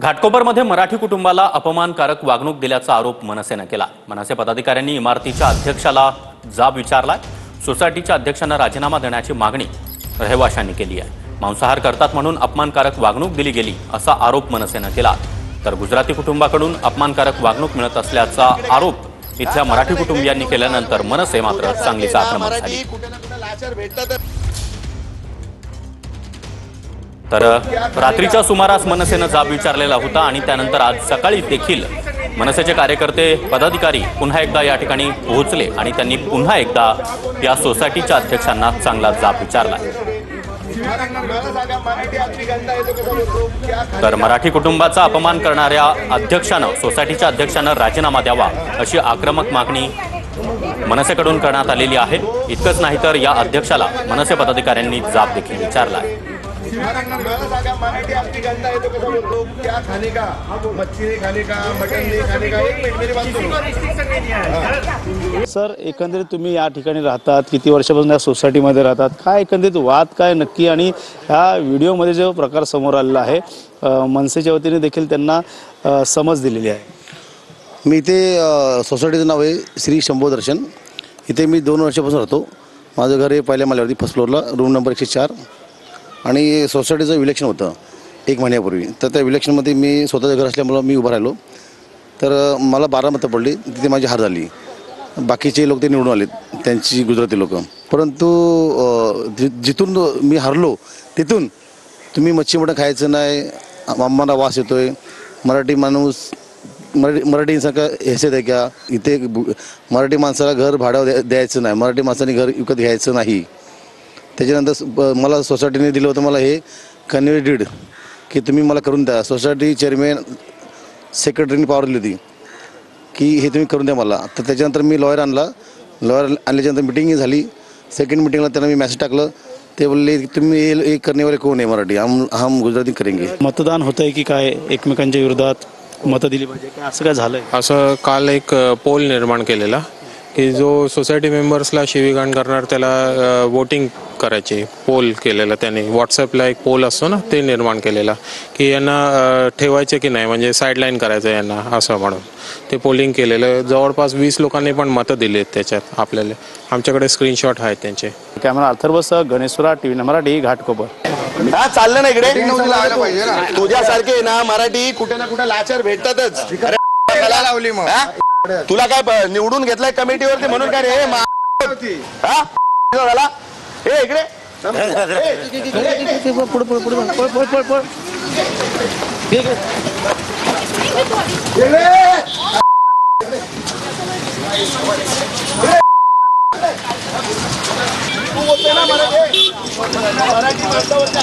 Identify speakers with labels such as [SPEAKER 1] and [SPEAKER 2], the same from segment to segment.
[SPEAKER 1] घाटकोपरमध्ये मराठी कुटुंबाला अपमानकारक वागणूक दिल्याचा आरोप मनसेने केला। मनसे पदाधिकाऱ्यांनी इमारतीच्या अध्यक्षाला जाब विचारलाय। सोसायटीच्या अध्यक्षांना राजीनामा देण्याची मागणी रहिवाशांनी केली आहे। मांसाहार करतात म्हणून अपमानकारक वागणूक दिली गेली असा आरोप मनसेने केला। तर गुजराती कुटुंबाकडून अपमानकारक वागणूक मिळत असल्याचा आरोप इथल्या मराठी कुटुंबियांनी केल्यानंतर मनसे मात्र चांगलीच आक्रमक झाली। तर रात्रीच्या सुमारास मनसेने जाब विचारलेला होता आणि त्यानंतर आज सकाळी देखील मनसेचे कार्यकर्ते पदाधिकारी पुन्हा एकदा या ठिकाणी पोहोचले आणि त्यांनी पुन्हा एकदा या सोसायटीच्या अध्यक्षांना चांगला जाब विचारला। तर मराठी कुटुंबाचा अपमान करणाऱ्या अध्यक्षानं सोसायटीच्या अध्यक्षानं राजीनामा द्यावा अशी आक्रमक मागणी मनसेकडून करण्यात आलेली आहे। इतकंच नाही तर या अध्यक्षाला मनसे पदाधिकाऱ्यांनी जाब देखील विचारला आहे।
[SPEAKER 2] मराठी आपली गंदा है तो कैसा बोलते हो? क्या खाने का, मच्छी नहीं खाने का, मटन नहीं खाने का। एक मिनिट मेरी बात सुनो
[SPEAKER 3] सर, एकंदरीत तुम्ही या ठिकाणी राहतात, किती वर्षापासून या सोसायटीमध्ये राहतात, काय एकंदरीत वाद काय नक्की आणि ह्या व्हिडिओमध्ये जो प्रकार समोर आलेला आहे मनसेच्या वतीने देखील त्यांना समज दिलेली आहे।
[SPEAKER 4] मी इथे सोसायटीचं नाव आहे श्री शंभो दर्शन। इथे मी 2 वर्षापासून राहतो। माझं घर आहे पहिल्या माळ्यावरती फर्स्ट फ्लोअरला, रूम नंबर 104। आणि सोसायटीचं इलेक्शन होतं 1 महिन्यापूर्वी। तर त्या इलेक्शनमध्ये मी स्वतःचं घर असल्यामुळं मी उभं राहिलो। तर मला 12 मतं पडली, तिथे माझी हार झाली। बाकीचे लोक ते निवडून आले, त्यांची गुजराती लोक। परंतु जिथून मी हारलो तिथून तुम्ही मच्छी मटण खायचं नाही, आम्हाला वास येतोय, मराठी माणूस मराठीसारखं हैसियत आहे का, इथे मराठी माणसाला घर भाडं द्यायचं नाही, मराठी माणसाने घर विकत घ्यायचं नाही। त्याच्यानंतर मला सोसायटीने दिलं होतं मला हे कन्व्हे डीड की तुम्ही मला करून द्या। सोसायटी चेअरमॅन सेक्रेटरीने पॉवर दिली होती की हे तुम्ही करून द्या मला। तर त्याच्यानंतर मी लॉयर आणला। लॉयर आणल्याच्यानंतर मिटिंग झाली। सेकंड मिटिंगला त्यांना मी मेसेज टाकलं। ते बोलले तुम्ही हे करने वाले कोण आहे मराठी, हम गुजराती करेंगे।
[SPEAKER 3] मतदान होतंय की काय, एकमेकांच्या विरोधात मतं दिली पाहिजे काय, असं काय झालंय?
[SPEAKER 5] असं काल एक पोल निर्माण केलेला की जो सोसायटी मेंबर्सला शिवीगाळ करणार त्याला वोटिंग करायची पोल केलेला त्यांनी। व्हॉट्सअपला एक पोल असतो ना, ते निर्माण केलेला की यांना ठेवायचे की नाही, म्हणजे साईडलाईन करायचं यांना असं म्हणून ते पोलिंग केलेलं। जवळपास 20 लोकांनी पण मतं दिली आहेत त्याच्यात आपल्याला। आमच्याकडे स्क्रीनशॉट आहेत त्यांचे।
[SPEAKER 3] कॅमेरा अर्थर्वसह गणेशपुरा, TV मराठी, घाटकोपर।
[SPEAKER 2] हा चाललं ना इकडे, तुझ्यासारखे ना मराठी कुठे ना कुठे लाचार भेटतातच। लावली मग तुला काय निवडून घेतलाय कमिटीवरती म्हणून काय रे झाला? हे इकडे तू बोलते ना मराठी माणसावरती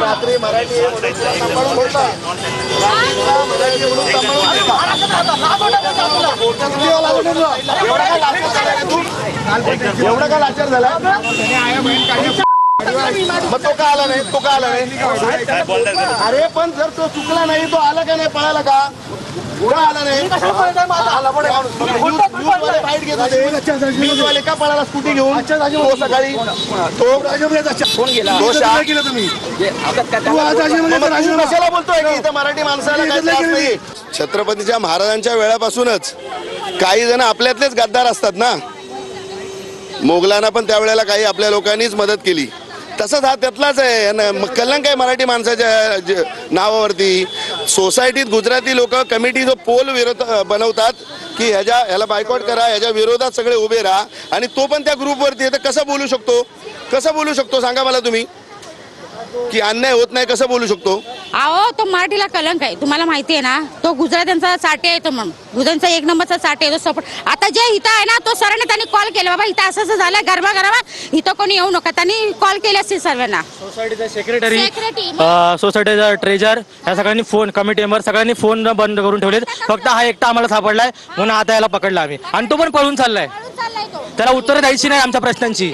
[SPEAKER 2] रात्री मराठी एवढा का लाचार झाला? मग तो का आला नाही? तो का आला नाही? अरे पण जर तो चुकला नाही, तो आला का नाही, पळाला का? आला नाही, बाईट घेत होते का पळाला स्कूटी घेऊन सकाळी? कोण गेला? तुम्ही कशाला बोलतोय की इथं मराठी माणसाला काय त्रास नाही? छत्रपतीच्या महाराजांच्या वेळापासूनच काही जण आपल्यातलेच गद्दार असतात ना। मोगलांना पण त्यावेळेला काही आपल्या लोकांनीच मदत केली, तसंच हा त्यातलाच आहे। कलंक आहे मराठी माणसाच्या नावावरती। सोसायटीत गुजराती लोक कमिटी जो पोल विरोध बनवतात की ह्याला बायकॉट करा, ह्याच्या विरोधात सगळे उभे राहा, आणि तो पण त्या ग्रुपवरती आहे। तर कसं बोलू शकतो? कसं बोलू शकतो सांगा मला तुम्ही की अन्याय होत नाही? कसं बोलू शकतो?
[SPEAKER 6] अहो तो मराठीला कलंक आहे, तुम्हाला माहिती आहे ना। तो गुजरात्यांचा साठे आहे, तो म्हणून गुजरात्यांचा 1 नंबरचा साठे आहे, तो सपोर्ट। आता जे इथं आहे ना, तो सरांनी त्यांनी कॉल केला, बाबा इथं असं असं झालं, गरबा इथं कोणी येऊ नका, त्यांनी कॉल केले असतील सर्वांना।
[SPEAKER 3] सोसायटीचा सेक्रेटरी, सोसायटीचा ट्रेजर, ह्या सगळ्यांनी फोन, कमिटी मेंबर सगळ्यांनी फोन बंद करून ठेवलेत। फक्त हा एकटा आम्हाला सापडलाय म्हणून आता याला पकडला आम्ही, आणि तो पण पळून चाललाय।
[SPEAKER 7] त्याला उत्तरं द्यायची नाही आमच्या प्रश्नांची.